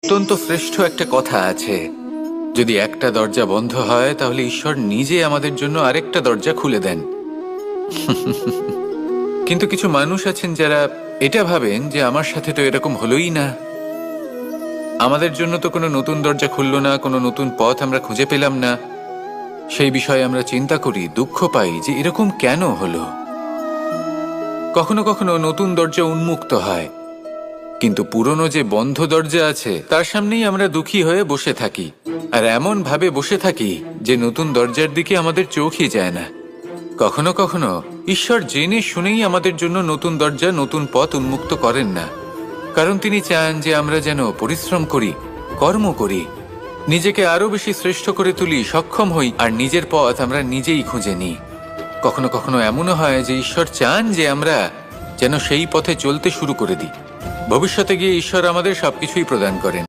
অত্যন্ত শ্রেষ্ঠ একটা কথা আছে, যদি একটা দরজা বন্ধ হয় তাহলে ঈশ্বর নিজে আমাদের জন্য আরেকটা দরজা খুলে দেন। কিন্তু কিছু মানুষ আছেন যারা এটা ভাবেন যে আমার সাথে তো এরকম হলোই না, আমাদের জন্য তো কোনো নতুন দরজা খুললো না, কোনো নতুন পথ আমরা খুঁজে পেলাম না। সেই বিষয়ে আমরা চিন্তা করি, দুঃখ পাই যে এরকম কেন হলো। কখনো কখনো নতুন দরজা উন্মুক্ত হয়, কিন্তু পুরনো যে বন্ধ দরজা আছে তার সামনেই আমরা দুঃখী হয়ে বসে থাকি, আর এমন ভাবে বসে থাকি যে নতুন দরজার দিকে আমাদের চোখই যায় না। কখনো কখনো ঈশ্বর জেনে শুনেই আমাদের জন্য নতুন দরজা, নতুন পথ উন্মুক্ত করেন না, কারণ তিনি চান যে আমরা যেন পরিশ্রম করি, কর্ম করি, নিজেকে আরো বেশি শ্রেষ্ঠ করে তুলি, সক্ষম হই, আর নিজের পথ আমরা নিজেই খুঁজে নিই। কখনো কখনো এমনও হয় যে ঈশ্বর চান যে আমরা যেন সেই পথে চলতে শুরু করে দিই। ভবিষ্যতে গিয়ে ঈশ্বর আমাদের সবকিছুই প্রদান করেন।